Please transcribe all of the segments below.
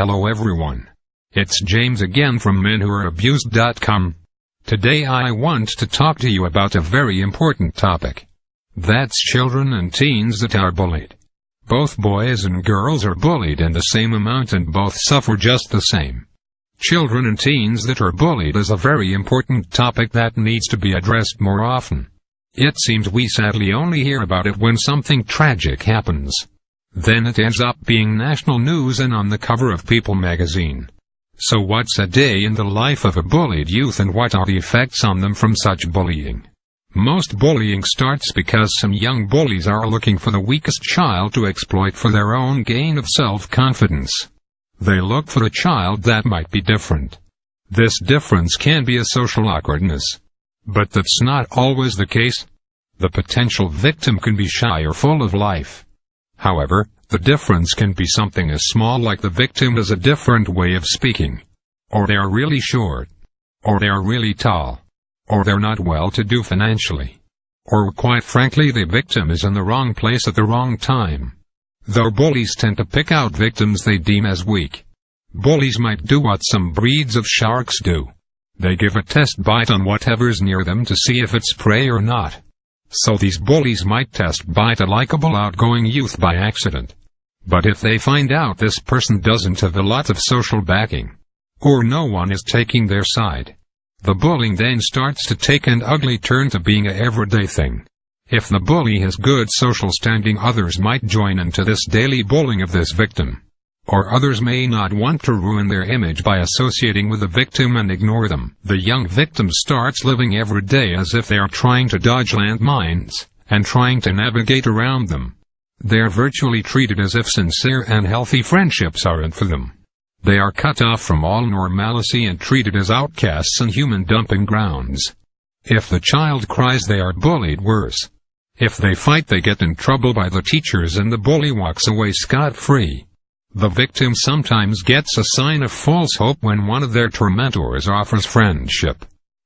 Hello everyone. It's James again from menwhoareabused.com. Today I want to talk to you about a very important topic. That's children and teens that are bullied. Both boys and girls are bullied in the same amount and both suffer just the same. Children and teens that are bullied is a very important topic that needs to be addressed more often. It seems we sadly only hear about it when something tragic happens. Then it ends up being national news and on the cover of People magazine. So what's a day in the life of a bullied youth and what are the effects on them from such bullying? Most bullying starts because some young bullies are looking for the weakest child to exploit for their own gain of self-confidence. They look for a child that might be different. This difference can be a social awkwardness. But that's not always the case. The potential victim can be shy or full of life. However, the difference can be something as small like the victim has a different way of speaking. Or they are really short. Or they are really tall. Or they're not well-to-do financially. Or quite frankly the victim is in the wrong place at the wrong time. Though bullies tend to pick out victims they deem as weak. Bullies might do what some breeds of sharks do. They give a test bite on whatever's near them to see if it's prey or not. So these bullies might test bite a likable outgoing youth by accident. But if they find out this person doesn't have a lot of social backing, or no one is taking their side, the bullying then starts to take an ugly turn to being a everyday thing. If the bully has good social standing, others might join into this daily bullying of this victim. Or others may not want to ruin their image by associating with the victim and ignore them. The young victim starts living every day as if they are trying to dodge landmines, and trying to navigate around them. They are virtually treated as if sincere and healthy friendships aren't for them. They are cut off from all normalcy and treated as outcasts and human dumping grounds. If the child cries, they are bullied worse. If they fight, they get in trouble by the teachers and the bully walks away scot-free. The victim sometimes gets a sign of false hope when one of their tormentors offers friendship,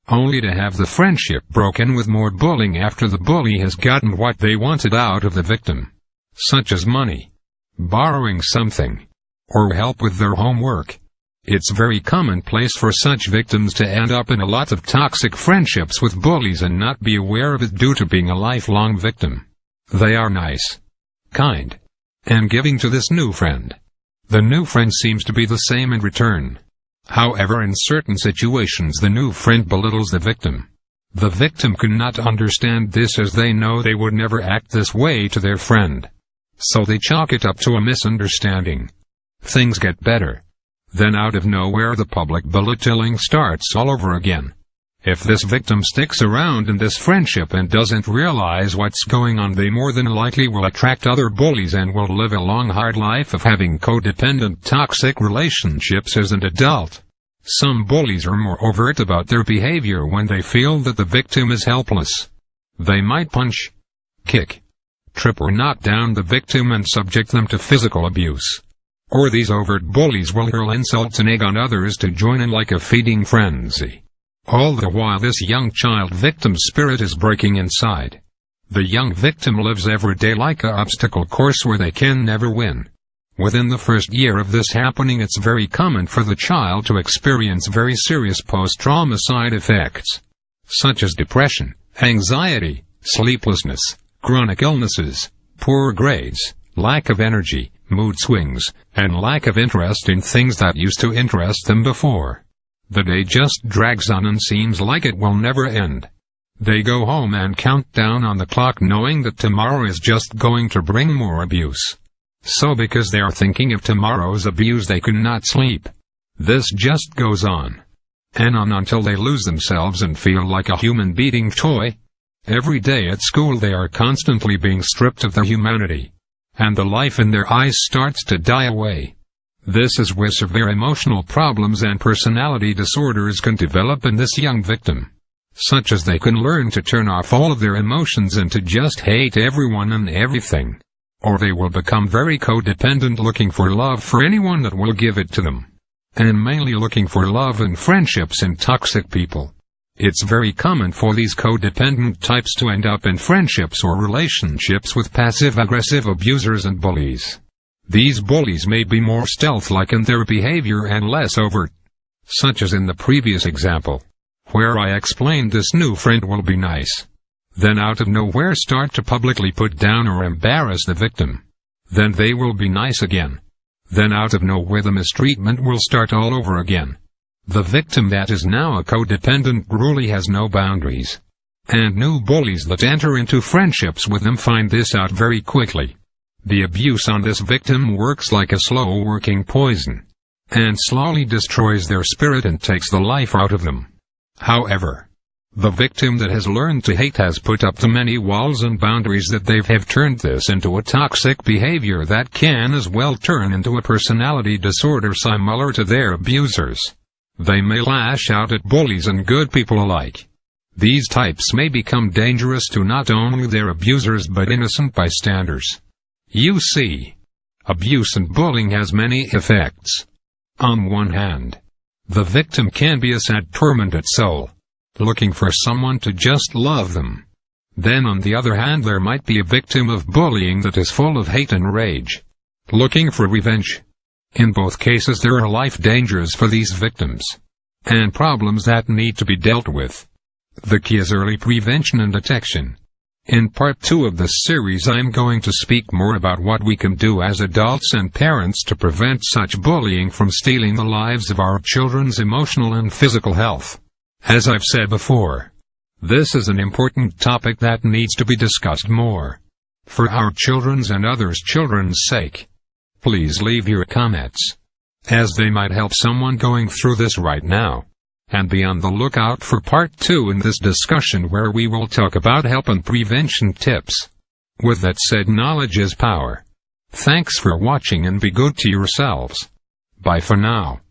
only to have the friendship broken with more bullying after the bully has gotten what they wanted out of the victim, such as money, borrowing something, or help with their homework. It's very commonplace for such victims to end up in a lot of toxic friendships with bullies and not be aware of it due to being a lifelong victim. They are nice, kind, and giving to this new friend. The new friend seems to be the same in return. However, in certain situations the new friend belittles the victim. The victim cannot understand this as they know they would never act this way to their friend. So they chalk it up to a misunderstanding. Things get better. Then out of nowhere the public belittling starts all over again. If this victim sticks around in this friendship and doesn't realize what's going on, they more than likely will attract other bullies and will live a long hard life of having codependent toxic relationships as an adult. Some bullies are more overt about their behavior when they feel that the victim is helpless. They might punch, kick, trip or knock down the victim and subject them to physical abuse. Or these overt bullies will hurl insults and egg on others to join in like a feeding frenzy. All the while this young child victim's spirit is breaking inside. The young victim lives every day like an obstacle course where they can never win. Within the first year of this happening, it's very common for the child to experience very serious post-trauma side effects, such as depression, anxiety, sleeplessness, chronic illnesses, poor grades, lack of energy, mood swings, and lack of interest in things that used to interest them before. The day just drags on and seems like it will never end. They go home and count down on the clock knowing that tomorrow is just going to bring more abuse. So because they are thinking of tomorrow's abuse they cannot sleep. This just goes on and on until they lose themselves and feel like a human beating toy. Every day at school they are constantly being stripped of their humanity, and the life in their eyes starts to die away. This is where severe emotional problems and personality disorders can develop in this young victim, such as they can learn to turn off all of their emotions and to just hate everyone and everything. Or they will become very codependent, looking for love for anyone that will give it to them, and mainly looking for love and friendships in toxic people. It's very common for these codependent types to end up in friendships or relationships with passive-aggressive abusers and bullies. These bullies may be more stealth-like in their behavior and less overt, such as in the previous example, where I explained this new friend will be nice, then out of nowhere start to publicly put down or embarrass the victim. Then they will be nice again. Then out of nowhere the mistreatment will start all over again. The victim that is now a codependent bully has no boundaries. And new bullies that enter into friendships with them find this out very quickly. The abuse on this victim works like a slow-working poison, and slowly destroys their spirit and takes the life out of them. However, the victim that has learned to hate has put up too many walls and boundaries that they have turned this into a toxic behavior that can as well turn into a personality disorder similar to their abusers. They may lash out at bullies and good people alike. These types may become dangerous to not only their abusers but innocent bystanders. You see, abuse and bullying has many effects. On one hand, the victim can be a sad, tormented soul, looking for someone to just love them. Then on the other hand there might be a victim of bullying that is full of hate and rage, looking for revenge. In both cases there are life dangers for these victims, and problems that need to be dealt with. The key is early prevention and detection. In part 2 of this series I am going to speak more about what we can do as adults and parents to prevent such bullying from stealing the lives of our children's emotional and physical health. As I've said before, this is an important topic that needs to be discussed more. For our children's and others' children's sake, please leave your comments, as they might help someone going through this right now. And be on the lookout for part 2 in this discussion where we will talk about help and prevention tips. With that said, knowledge is power. Thanks for watching and be good to yourselves. Bye for now.